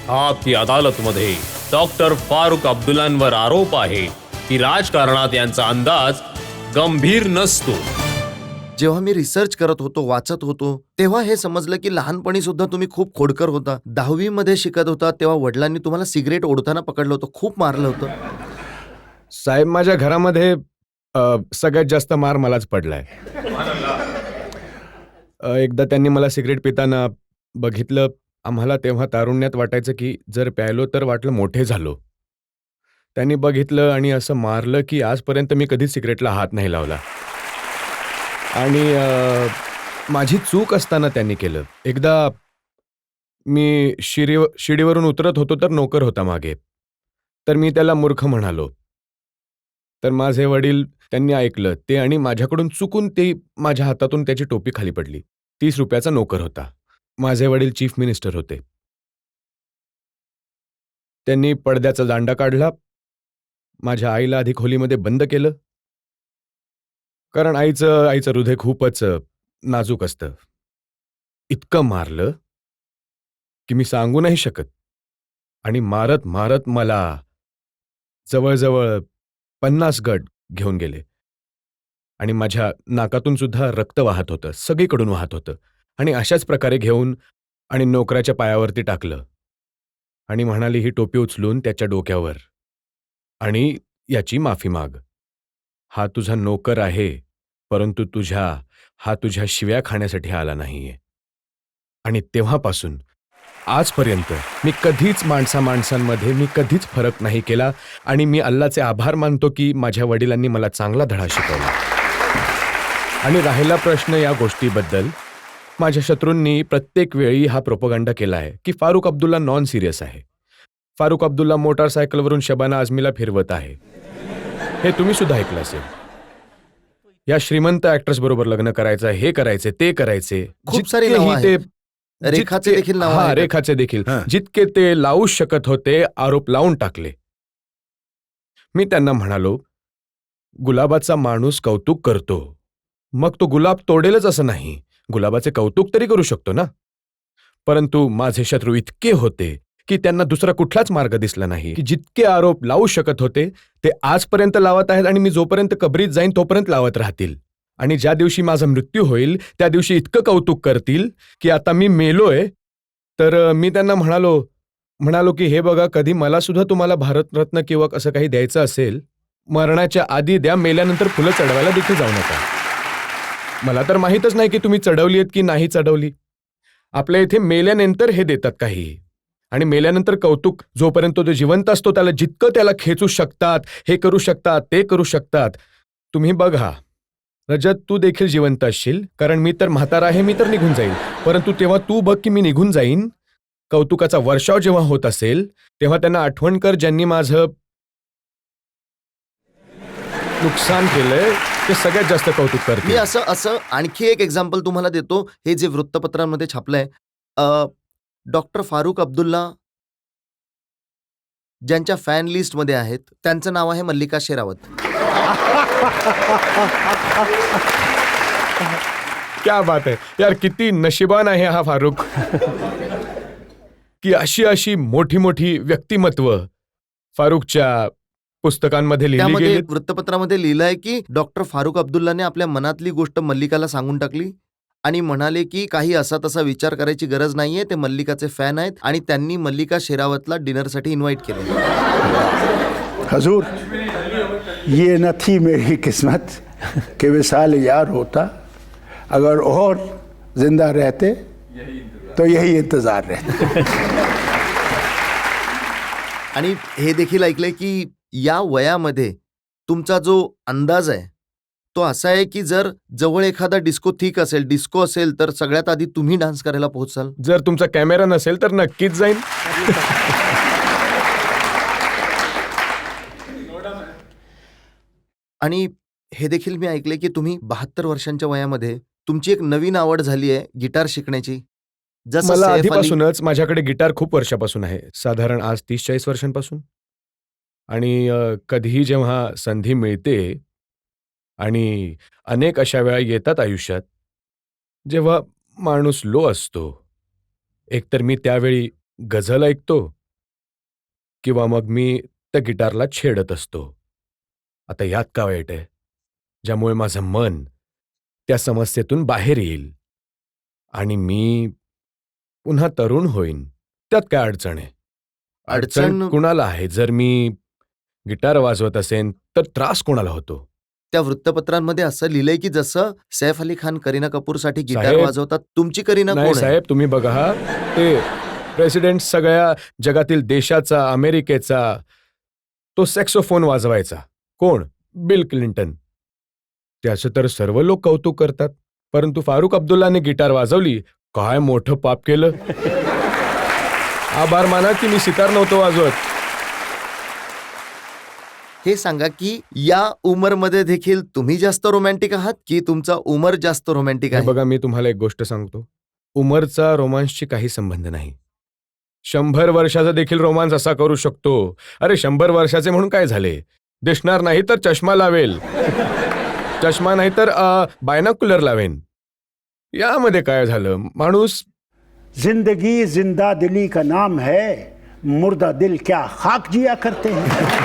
आपकी अदालतमध्ये डॉक्टर फारुक अब्दुल्लांवर आरोप आहे की राजकारणात यांचा अंदाज गंभीर नसतो. जेव्हा मी रिसर्च करत होतो, वाचत होतो, तेव्हा हे समजलं की लहानपणी सुद्धा तुम्ही खूप खोडकर होता. 10वी मध्ये शिकत होता तेव्हा वडिलांनी तुम्हाला सिगरेट ओढताना पकडलं होतं, खूप मारलं होतं. साहेब, माझ्या घरामध्ये सगळ्यात जास्त मार मलाच पडलाय. एकदा त्यांनी मला सिगरेट पिताना बघितलं. आम्हाला तेव्हा तारुण्यात वाटायचं की जर प्यायलो तर वाटलं मोठे झालो. त्यांनी बघितलं आणि असं मारलं की आजपर्यंत मी कधीच सिगरेटला हात नाही लावला. आणि माझी चूक असताना त्यांनी केलं. एकदा मी शिडीवरून उतरत होतो तर नोकर होता मागे. तर मी त्याला मूर्ख म्हणालो. तर माझे वडील त्यांनी ऐकलं ते आणि माझ्याकडून चुकून ते माझ्या हातातून त्याची टोपी खाली पडली. 30 रुपयाचा नोकर होता. माझे वडील चीफ मिनिस्टर होते. त्यांनी पडद्याचा दांडा काढला. माझ्या आईला आधी खोलीमध्ये बंद केलं. कारण आईचं हृदय खूपच नाजूक असतं. इतकं मारलं की मी सांगू नाही शकत. आणि मारत मारत मला जवळजवळ 50 गट घेऊन गेले. आणि माझ्या नाकातून सुद्धा रक्त वाहत होतं, सगळीकडून वाहत होतं. आणि अशाच प्रकारे घेऊन आणि नोकराच्या पायावरती टाकलं. आणि म्हणाली, ही टोपी उचलून त्याच्या डोक्यावर आणि याची माफी माग. हा तुझा नोकर आहे, परंतु हा तुझ्या शिव्या खाण्यासाठी आला नाहीये. आणि तेव्हापासून आजपर्यंत मी कधीच माणसांमध्ये मी कधीच फरक नाही केला. आणि मी अल्लाचे आभार मानतो की माझ्या वडिलांनी मला चांगला धडा शिकवला. आणि राहिला प्रश्न या गोष्टीबद्दल, माझ्या शत्रूंनी प्रत्येक वेळी हा प्रोपगंडा केला आहे की फारुक अब्दुल्ला नॉन सिरियस आहे. फारुक अब्दुल्ला मोटारसायकलवरून शबाना आझमीला फिरवत आहे. हे तुम्ही सुद्धा ऐकलं असेल. या श्रीमंत ऍक्ट्रेस बरोबर लग्न करायचं, हे करायचे, ते करायचे. खूप सारी नावं आहेत. रेखाचे देखील नाव आहे. रेखाचे देखील. जितके ते लावू शकत होते आरोप लावून टाकले. मी त्यांना म्हणालो, गुलाबाचा माणूस कौतुक करतो, मग तो गुलाब तोडेलच असं नाही. गुलाबाचे कौतुक तरी करू शकतो ना. परंतु माझे शत्रू इतके होते की त्यांना दुसरा कुठलाच मार्ग दिसला नाही. की जितके आरोप लावू शकत होते ते आजपर्यंत लावत आहेत आणि मी जोपर्यंत कबरीत जाईन तोपर्यंत लावत राहतील. आणि ज्या दिवशी माझा मृत्यू होईल त्या दिवशी इतकं कौतुक करतील की आता मी मेलोय. तर मी त्यांना म्हणालो की हे बघा, कधी मला सुद्धा तुम्हाला भारतरत्न किंवा असं काही द्यायचं असेल, मरणाच्या आधी द्या, मेल्यानंतर फुलं चढवायला देखील जाऊ नका. मला तर माहीतच नाही की तुम्ही चढवली आहेत की नाही चढवली. आपल्या इथे मेल्यानंतर हे देतात काही. आणि मेल्यानंतर कौतुक, जोपर्यंत तो जिवंत असतो त्याला जितकं त्याला खेचू शकतात, हे करू शकतात, ते करू शकतात. तुम्ही बघा रजत, तू देखील जिवंत असशील, कारण मी तर म्हातारा आहे, मी तर निघून जाईन. परंतु तेव्हा तू बघ की मी निघून जाईन. कौतुकाचा वर्षाव जेव्हा होत असेल तेव्हा त्यांना आठवण कर ज्यांनी माझं नुकसान केलंय, ते सगळ्यात जास्त कौतुक करतील. मी असं आणखी एक एक्झाम्पल तुम्हाला देतो. हे जे वृत्तपत्रांमध्ये छापलंय, डॉक्टर फारुक अब्दुल्ला ज्यांच्या फॅन लिस्ट मध्ये आहेत त्यांचं नाव आहे मल्लिका शेरावत. क्या बात आहे यार, किती नशिबान आहे हा फारुक की अशी मोठी मोठी व्यक्तिमत्व फारुकच्या पुस्तकांमध्ये लिहिली त्यामध्ये गेली. वृत्तपत्रामध्ये लिहिलंय की डॉक्टर फारुक अब्दुल्लाने आपल्या मनातली गोष्ट मल्लिकाला सांगून टाकली आणि म्हणाले की काही असा तसा विचार करायची गरज नाहीये, ते मल्लिकाचे फॅन आहेत आणि त्यांनी मल्लिका शेरावतला डिनरसाठी इन्व्हाइट केलं. हजूर, ये न थी मेरी किस्मत कि विसाल यार होता, अगर और जिंदा रहते तो यही इंतजार रहता. आणि हे देखील ऐकलंय की या वयामध्ये तुमचा जो अंदाज आहे तो असा आहे की जर जवळ एखादा डिस्को असेल तर सगळ्यात आधी तुम्ही डान्स करायला पोहोचाल. जर तुमचा कॅमेरा नसेल तर नक्कीच जाईन. आणि हे देखील मी ऐकले की तुम्ही 72 वर्षांच्या वयामध्ये तुमची एक नवीन आवड झाली आहे गिटार शिकण्याची. जसं मला सैफ अली आधीपासूनच माझ्याकडे गिटार खूप वर्षापासून आहे, साधारण आज 30-40 वर्षांपासून. आणि कधीही जेव्हा संधी मिळते आणि अनेक अशा वेळा येतात आयुष्यात जेव्हा माणूस लो असतो, एकतर मी त्यावेळी गझल ऐकतो किंवा मग मी त्या गिटारला छेडत असतो. आता यात का वाईट आहे, ज्यामुळे माझं मन त्या समस्येतून बाहेर येईल आणि मी पुन्हा तरुण होईन. त्यात काय अडचण आहे? अडचण अडचण- कुणाला आहे? जर मी गिटार वाजवत असेन तर त्रास कोणाला होतो? त्या वृत्तपत्रांमध्ये असं लिहिलंय की जसं सैफ अली खान करीना कपूरसाठी गिटार साहेब- वाजवतात, तुमची करीना नाही कोण आहे? साहेब, तुम्ही बघा हा, ते प्रेसिडेंट सगळ्या जगातील देशाचा, अमेरिकेचा, तो सॅक्सोफोन वाजवायचा. कोण? Bill Clinton. त्याचं तर सर्व लोक कौतुक करतात, परंतु फारुख अब्दुल्लाने गिटार वाजवली, काय मोठं पाप केलं. आभार माना की मी सितार नव्हतो वाजवत. हे सांगा की या उमरमध्ये देखील तुम्ही जास्त रोमॅन्टिक आहात की तुमचा उमर जास्त रोमॅन्टिक हे आहे? बघा, मी तुम्हाला एक गोष्ट सांगतो, उमरचा रोमांसशी काही संबंध नाही. 100 वर्षाचा देखील रोमांस असा करू शकतो. अरे 100 वर्षाचे म्हणून काय झाले? दिसणार नाही तर चष्मा लावेल, चष्मा नाही तर बायनाक्युलर लावेन. यामध्ये काय झालं? माणूस जिंदगी जिंदा दिली का नाम है, मुर्दा दिल क्या खाक जिया करते हैं.